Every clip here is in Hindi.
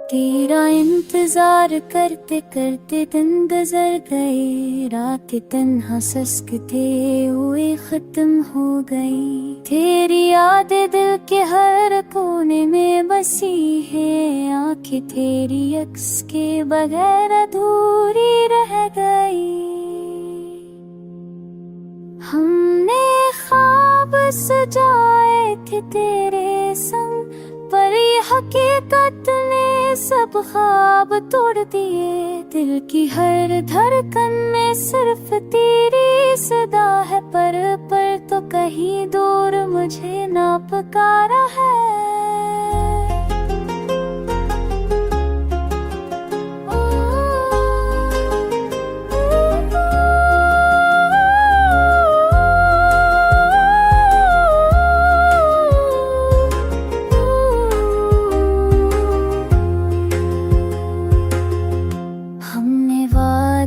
तेरा इंतजार करते करते दिन गुजर गए, रातें तन्हा सस्कते हुए खत्म हो गई। तेरी यादें दिल के हर कोने में बसी है, आंखें तेरी अक्स के बगैर अधूरी रह गई। हमने ख्वाब सजाए थे तेरे संग, पर ये हकीकत ने सब ख्वाब तोड़ दिए। दिल की हर धड़कन में सिर्फ तेरी सदा है, पर तो कहीं दूर मुझे ना पुकारा है।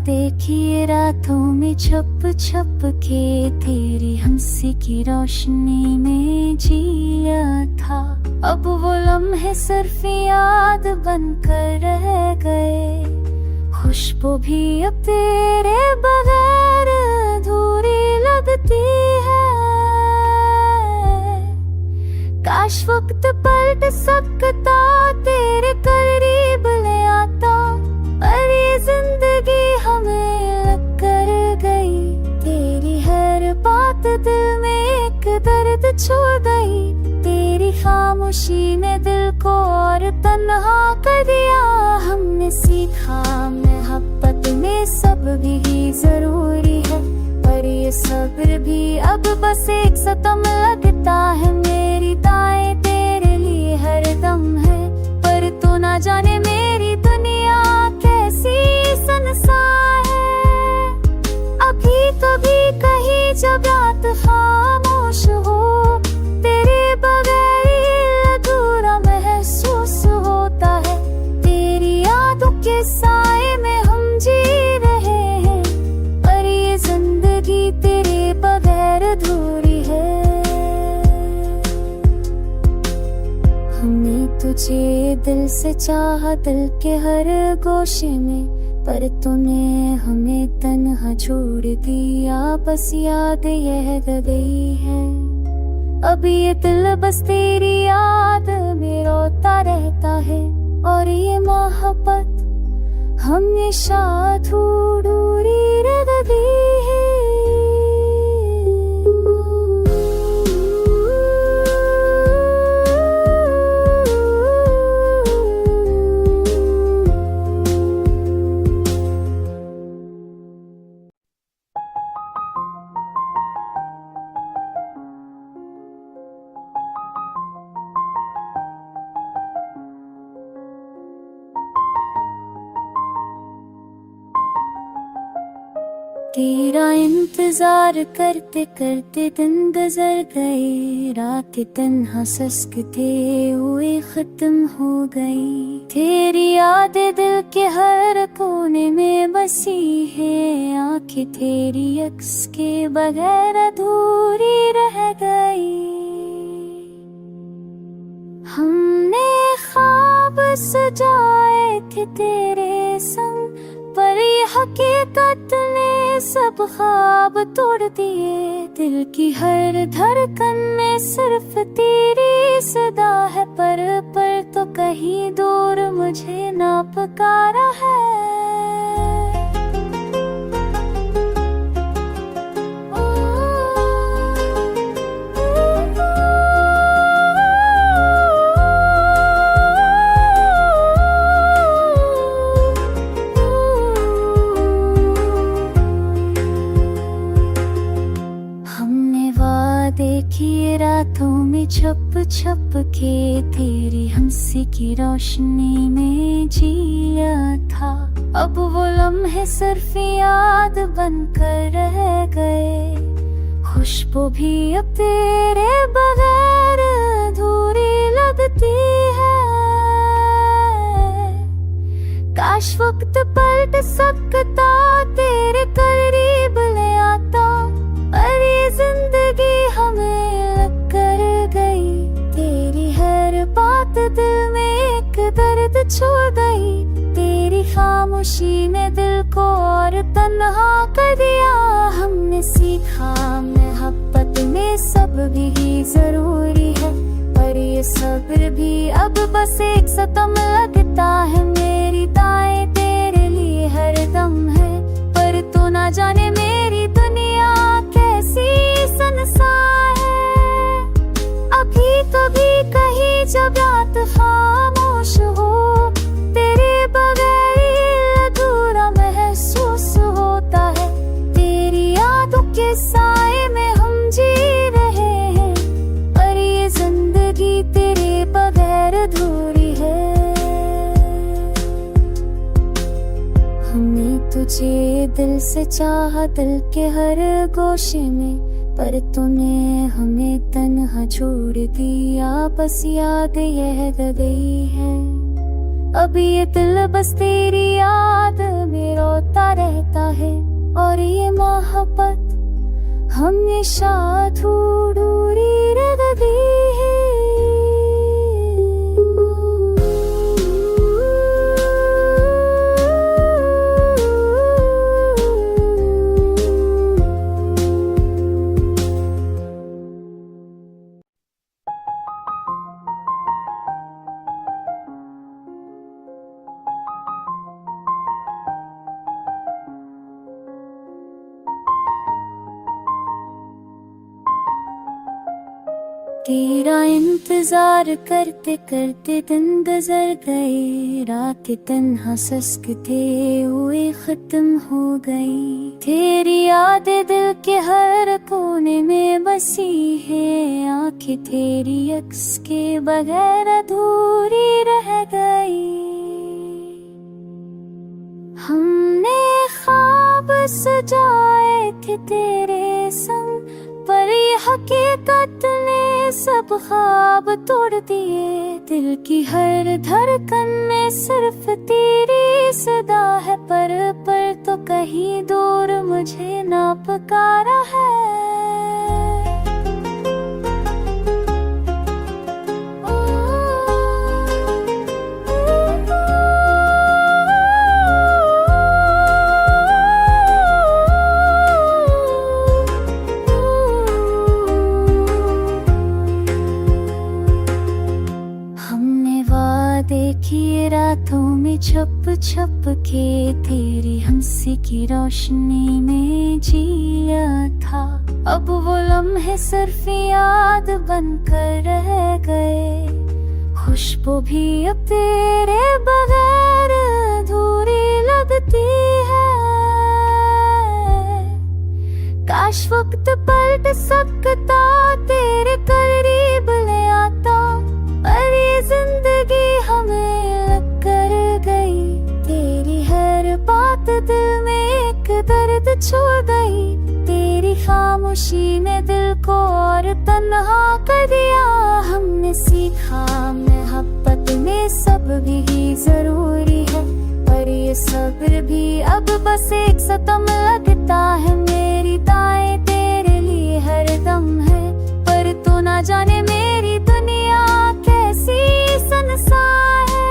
देखिए रातों में छुप छुप के तेरी हंसी की रोशनी में जिया था। अब वो लम्हे सिर्फ याद बनकर रह गए, खुशबू भी अब तेरे बगैर अधूरी लगती है। काश वक्त पलट सकता तेरे करीब ले आता, पर ये जिंदगी हमें लग कर गई। तेरी हर बात दिल में एक दर्द छोड़ गई, तेरी खामोशी ने दिल को और तन्हा कर दिया। हमने सीखा मोहब्बत में सब्र भी जरूरी है, पर ये सब्र भी अब बस एक सितम लगता है। मेरी दाएं तेरे लिए हर दम है, पर तो ना जाने मेरी दुनिया कैसी संसार है। अभी कभी कहीं जब रात खामोश हो, तेरे बगैर अधूरा महसूस होता है। तेरी यादों के साए में हम जी रहे हैं, पर ये जिंदगी तेरे बगैर अधूरी है। हमने तुझे दिल से चाहा, दिल के हर गोशे में, पर तूने हमें तन्हा छोड़ दिया। बस याद यह गई है, अब ये दिल बस तेरी याद में रोता रहता है। और ये मोहब्बत हमेशा अधूरी रह गई है। तेरा इंतजार करते करते दिन गुजर गए, रातें तन्हा सस्कते हुए खत्म हो गई। तेरी यादें दिल के हर कोने में बसी है, आंखें तेरी अक्स के बगैर अधूरी रह गई। हमने ख्वाब सजाए थे तेरे संग, पर ये हकीकत ने सब ख्वाब तोड़ दिए। दिल की हर धड़कन में सिर्फ तेरी सदा है, पर तो कहीं दूर मुझे ना पुकारा है। देखिए रातों में छुप छुप के तेरी हंसी की रोशनी में जिया था। अब वो लम्हे सिर्फ याद बनकर रह गए, खुशबू भी अब तेरे बगैर अधूरी लगती है। काश वक्त पलट सकता तेरे करीब ले आता, पर ये जिंदगी हमें लग कर गई। तेरी हर बात दिल में एक दर्द छोड़ खामोशी ने दिल को और तन्हा कर दिया। हमने सीखा मोहब्बत में सब्र भी जरूरी है, पर ये सब्र भी अब बस एक सितम लगता है। मेरी दाएं तेरे लिए हरदम है, पर तू ना जाने मेरी दुनिया कैसी संसार है। अभी कभी कहीं जब रात खामोश हो, तेरे बगैर अधूरा महसूस होता है। तेरी यादों के साए में हम जी रहे हैं, पर ये जिंदगी तेरे बगैर अधूरी है। हमने तुझे दिल से चाहा, दिल के हर गोशे में, पर तूने हमें तन्हा छोड़ दिया। बस याद यह गई है, अब ये दिल बस तेरी याद में रोता रहता है। और ये मोहब्बत हमेशा अधूरी रह गई है। तेरा इंतजार करते करते दिन गुजर गए, रात तन्हा सस्कते हुए खत्म हो गई। तेरी यादें दिल के हर कोने में बसी है, आंखें तेरी अक्स के बगैर अधूरी रह गई। हमने ख्वाब सजाए थे तेरे संग, पर ये हकीकत ने सब ख्वाब तोड़ दिए। दिल की हर धड़कन में सिर्फ तेरी सदा है, पर तो कहीं दूर मुझे ना पुकारा है। देखिए रातों में छुप छुप के, तेरी हंसी की रोशनी में जिया था। अब वो लम्हे सिर्फ याद बनकर रह गए, खुशबू भी अब तेरे बगैर अधूरी लगती है। काश वक्त पलट सकता, तेरे करीब ले आता, पर ये जिंदगी हमें लग कर गई। तेरी हर बात दिल में एक दर्द छोड़ गई। तेरी खामोशी ने दिल को और तन्हा कर दिया। हमने सीखा मोहब्बत में सब्र भी जरूरी है, पर ये सब्र भी अब बस एक सितम लगता है। मेरी दाएं तेरे लिए हरदम है, पर तू ना जाने मेरी दुनिया कैसी संसार है।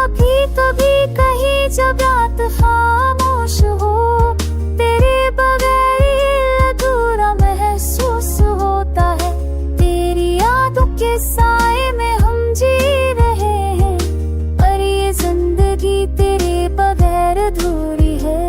अभी कभी कहीं जब रात खामोश हो, तेरे बगैर अधूरा महसूस होता है। तेरी यादों के साए में हम जी रहे हैं, पर ये जिंदगी तेरे बगैर अधूरी है।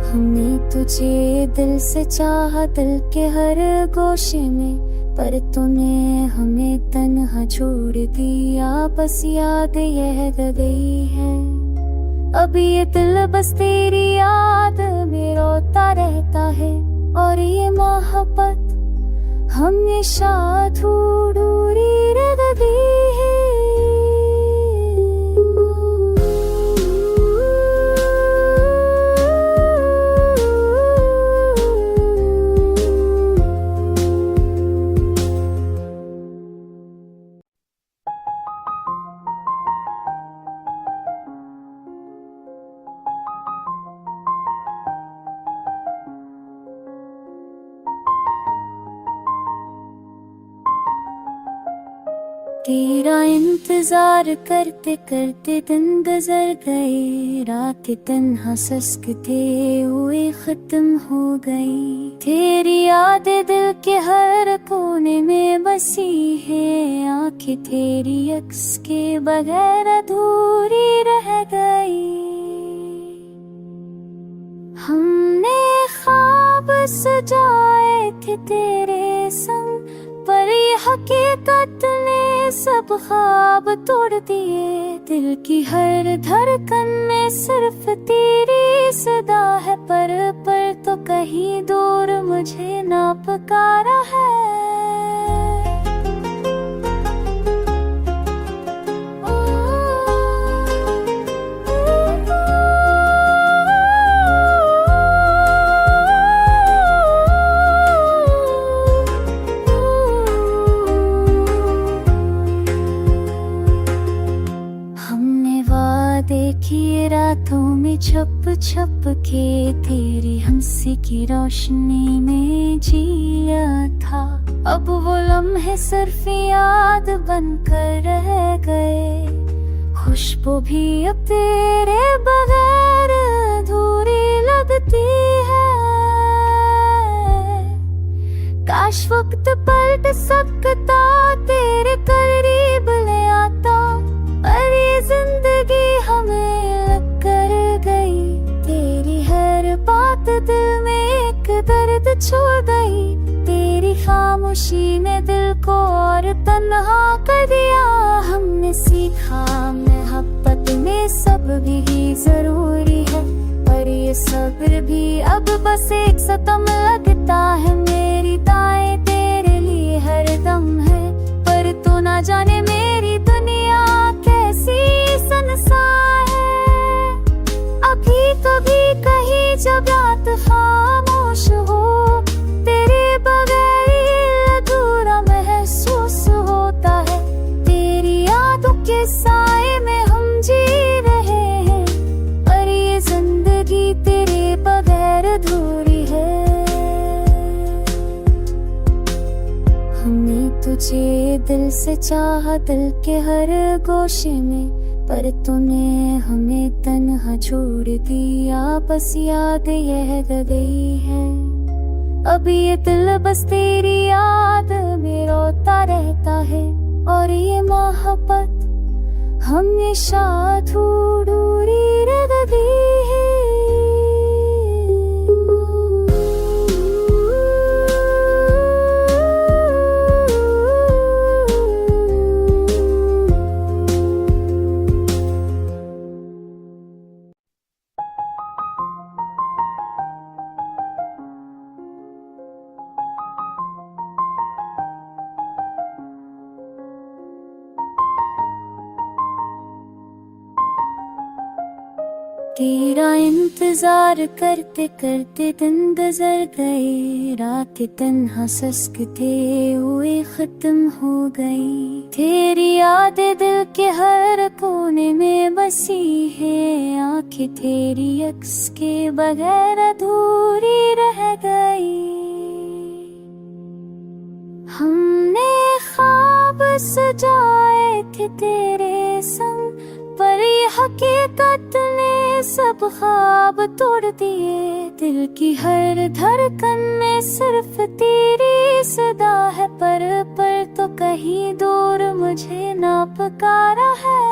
हमने तुझे दिल से चाहा, दिल के हर गोशे में, पर तूने हमें तन्हा छोड़ दिया। बस याद यह गई है, अब ये दिल बस तेरी याद में रोता रहता है। और ये मोहब्बत हमेशा अधूरी रह गई है। तेरा इंतजार करते करते दिन गुजर गए, रात तन्हा सस्कते हुए खत्म हो गई। तेरी यादें दिल के हर कोने में बसी है, आंखें तेरी अक्स के बगैर अधूरी रह गई। हमने ख्वाब सजाए थे तेरे संग, पर ये हकीकत ने सब ख्वाब तोड़ दिए। दिल की हर धड़कन में सिर्फ तेरी सदा है, पर तो कहीं दूर मुझे ना पुकारा है। देखिए रातों में छप छप के, तेरी हंसी की रोशनी में जिया था। अब वो लम्हे सिर्फ याद बनकर रह गए, खुशबू भी अब तेरे बगैर अधूरी लगती है। काश वक्त पलट सकता, तेरे करीब ले आता, पर ये जिंदगी हमें लग कर गई। तेरी हर बात दिल में एक दर्द छोड़ गई, तेरी खामोशी ने दिल को और तन्हा कर दिया। हमने सीखा मोहब्बत में सब्र भी जरूरी है, पर ये सब्र भी अब बस एक सितम लगता है। मेरी दाएं तेरे लिए हर दम है, पर तू ना जाने मेरी दुनिया कैसी संसार है। अभी कभी कहीं जब रात खामोश हो, तेरे बगैर अधूरा महसूस होता है। तेरी यादों के साए में हम जी रहे हैं, पर ये जिंदगी तेरे बगैर अधूरी है। हमने तुझे दिल से चाहा, दिल के हर गोशे में, पर तूने हमें तन्हा छोड़ दिया। बस याद यह गई है, अब ये दिल बस तेरी याद में रोता रहता है। और ये मोहब्बत हमेशा अधूरी रह गई है। तेरा इंतजार करते करते दिन गुजर गए, रात तन्हा सस्कते हुए खत्म हो गई। तेरी यादें दिल के हर कोने में बसी है, आंखें तेरी अक्स के बगैर अधूरी रह गई। हमने ख्वाब सजाए थे तेरे संग, पर ये हकीकत ने सब ख्वाब तोड़ दिए। दिल की हर धड़कन में सिर्फ तेरी सदा है, पर तो कहीं दूर मुझे ना पुकारा है।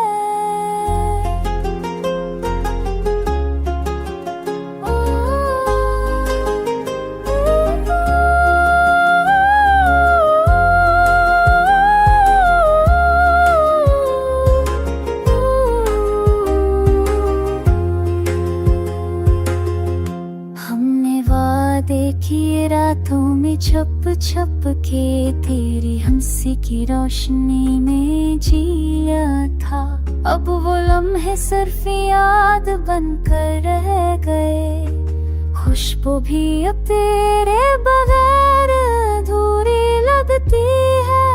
देखिए रातों में छप छप के, तेरी हंसी की रोशनी में जिया था। अब वो लम्हे सिर्फ याद बनकर रह गए, खुशबू भी अब तेरे बगैर अधूरी लगती है।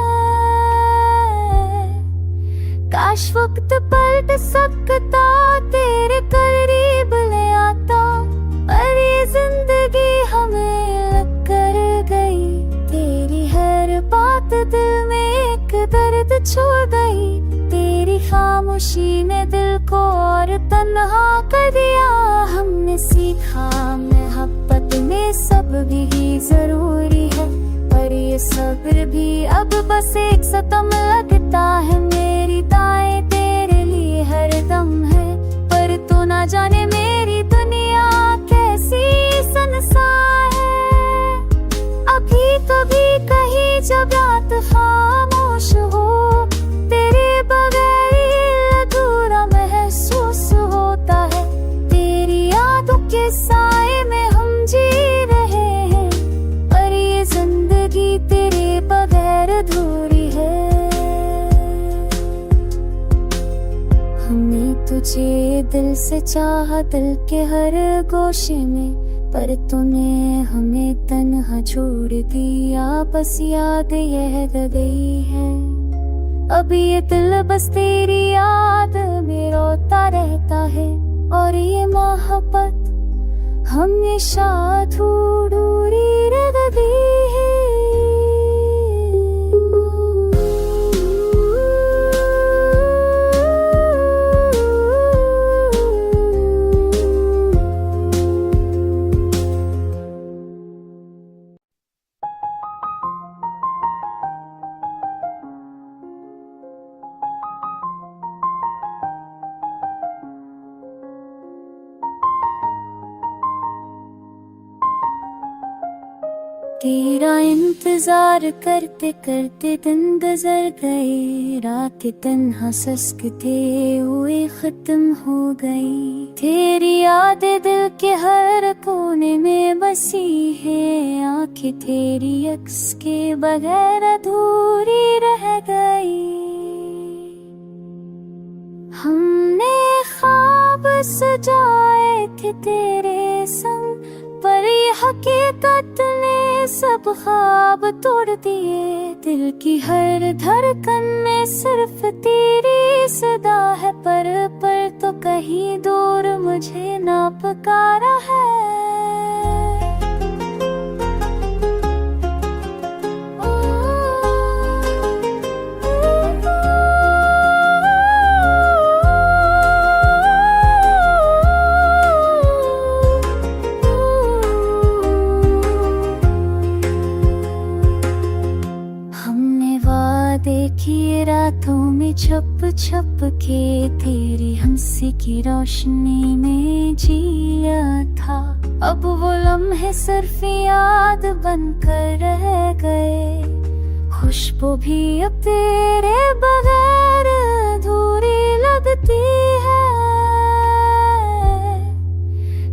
काश वक्त पलट सकता, तेरे करीब ले आता, पर ये जिंदगी हमें लग कर गई। तेरी हर बात दिल में एक दर्द छोड़ खामोशी ने दिल को और तन्हा कर दिया। हमने सीखा मोहब्बत में सब भी जरूरी है, पर ये सब्र भी अब बस एक सितम लगता है। मेरी दाएं तेरे लिए हर दम है, पर तू ना जाने मेरी दुनिया कैसी संसार है। अभी कभी कहीं जब रात खामोश हो, तेरे बगैर अधूरा महसूस होता है। तेरी यादों के साए में हम जी रहे हैं, पर ये जिंदगी तेरे बगैर अधूरी है। हमने तुझे दिल से चाहा, दिल के हर गोशे में, पर तूने हमें तन्हा छोड़ दिया। बस याद यह गई है, अब ये दिल बस तेरी याद में रोता रहता है। और ये मोहब्बत हमेशा अधूरी रह गई है। तेरा इंतजार करते करते दिन गुजर गए, रात तन्हा सस्कते हुए खत्म हो गई। तेरी यादें दिल के हर कोने में बसी है, आंखें तेरी अक्स के बगैर अधूरी रह गई। हमने ख्वाब सजाए थे तेरे संग, पर ये हकीकत ने सब ख्वाब तोड़ दिए। दिल की हर धड़कन में सिर्फ तेरी सदा है, पर तो कहीं दूर मुझे ना पुकारा है। देखिए रातों में छप छप के, तेरी हंसी की रोशनी में जिया था। अब वो लम्हे सिर्फ याद बनकर रह गए, खुशबू भी अब तेरे बगैर अधूरी लगती है।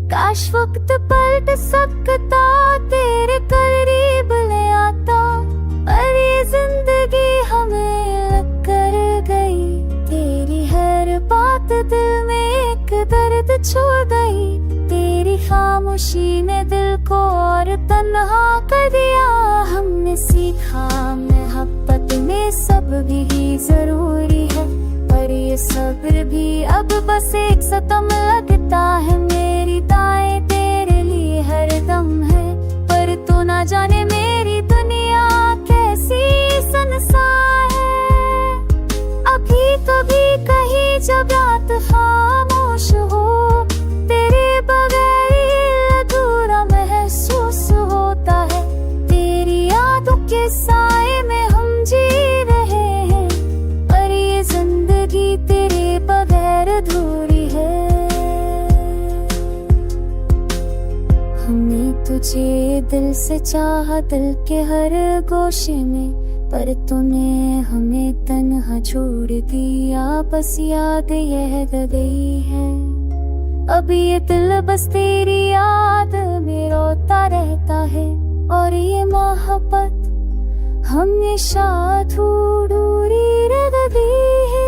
काश वक्त पलट सकता, तेरे करीब ले आता, पर ये जिंदगी हमें लग कर गई। तेरी हर बात दिल में एक दर्द छोड़ गई। तेरी खामोशी ने दिल को और तन्हा कर दिया। हमने सीखा मोहब्बत में सब भी जरूरी है, पर ये सब्र भी अब बस एक सितम लगता है। मेरी दाएं तेरे लिए हर दम है, पर तू ना जाने मेरी दुनिया कैसी संसार है। अभी कभी कहीं जब रात खामोश हो, तेरे बगैर अधूरा महसूस होता है। तेरी यादों के साए में हम जी रहे हैं, पर ये जिंदगी तेरे बगैर अधूरी है। हमने तुझे दिल से चाहा, दिल के हर गोशे में, पर तूने हमें तन्हा छोड़ दिया। बस याद यह गई है, अब ये दिल बस तेरी याद में रोता रहता है। और ये मोहब्बत हमेशा अधूरी रह गई है।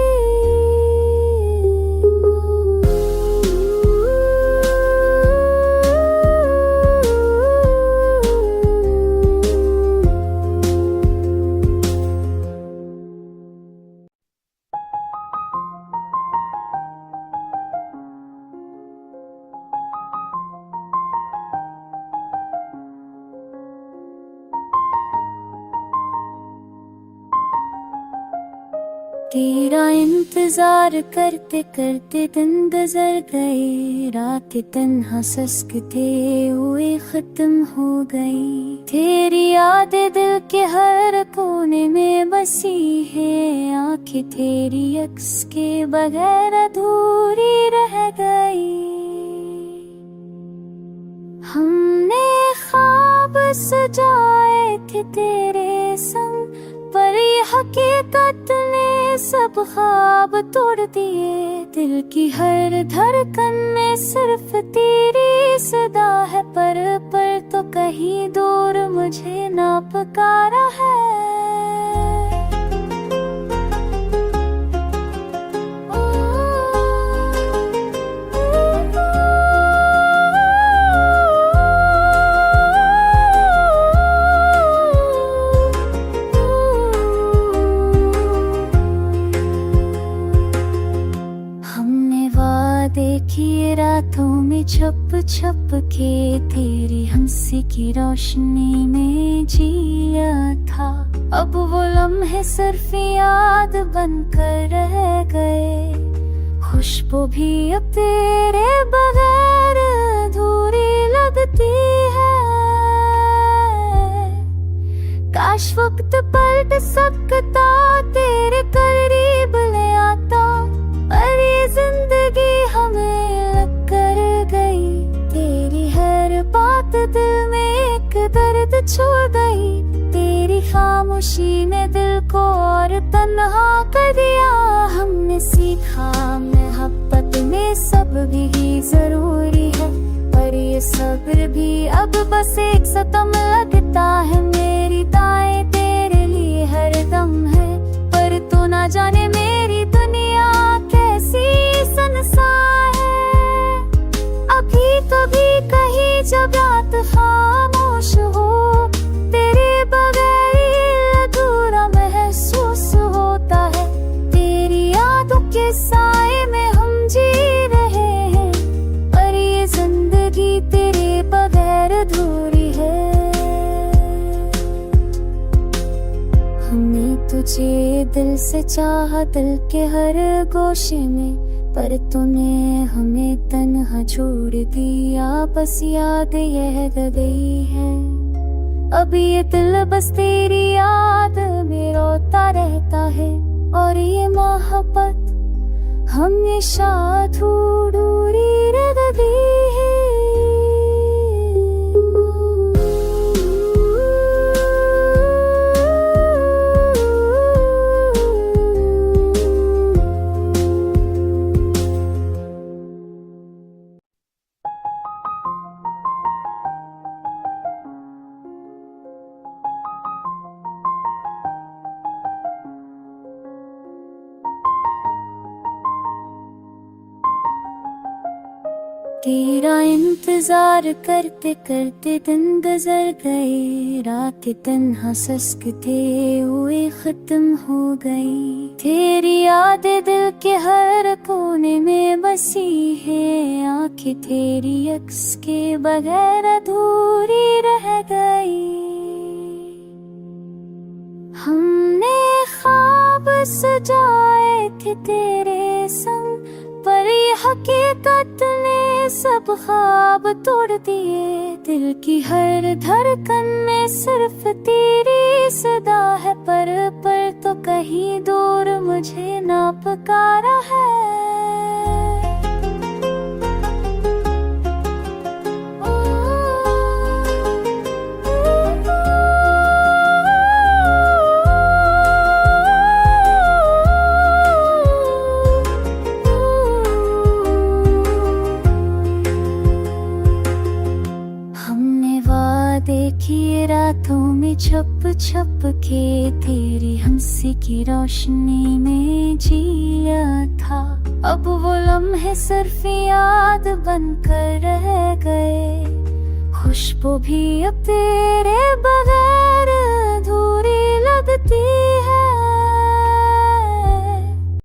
तेरा इंतजार करते करते दिन गुजर गए, रातें तन्हा सस्कते हुए खत्म हो गई। तेरी यादें दिल के हर कोने में बसी है, आंखें तेरी अक्स के बगैर अधूरी रह गई। हमने ख्वाब सजाए थे तेरे संग, पर ये हकीकत ने सब ख्वाब तोड़ दिए। दिल की हर धड़कन में सिर्फ तेरी सदा है, पर तो कहीं दूर मुझे ना पुकारा है। देखिए रातों में छप छप के तेरी हंसी की रोशनी में जिया था। अब वो लम्हे सिर्फ याद बनकर रह गए, खुशबू भी अब तेरे बगैर अधूरी लगती है। काश वक्त पलट सकता, तेरे करीब ले आता, पर ये जिंदगी हमें लग कर गई। तेरी हर बात दिल में एक दर्द छोड़ गई, तेरी खामोशी ने दिल को और तन्हा कर दिया। हमने सीखा मोहब्बत में सब्र भी जरूरी है, पर ये सब्र भी अब बस एक सितम लगता है। मेरी दाएं तेरे लिए हर दम है, पर तो ना जाने मेरी दुनिया कैसी संसार है। अभी कभी कहीं जब रात खामोश हो, तेरे बगैर अधूरा महसूस होता है। तेरी यादों के साए में हम जी रहे हैं, पर ये जिंदगी तेरे बगैर अधूरी है। हमने तुझे दिल से चाहा, दिल के हर गोशे में, पर तूने हमें तन्हा छोड़ दिया। बस याद यह गई है, अब ये दिल बस तेरी याद में रोता रहता है। और ये मोहब्बत हमेशा अधूरी रह गई है। तेरा इंतजार करते करते दिन गुजर गए, रातें तन्हा सस्कते हुए खत्म हो गई। तेरी यादें दिल के हर कोने में बसी है, आंखें तेरी अक्स के बगैर अधूरी रह गई। हमने ख्वाब सजाए थे तेरे संग, पर ये हकीकत ने सब ख्वाब तोड़ दिए। दिल की हर धड़कन में सिर्फ तेरी सदा है, पर तो कहीं दूर मुझे ना पुकारा है। देखिए रातों में छप छप के तेरी हंसी की रोशनी में जिया था। अब वो लम्हे सिर्फ याद बनकर रह गए, खुशबू भी अब तेरे बगैर अधूरी लगती है।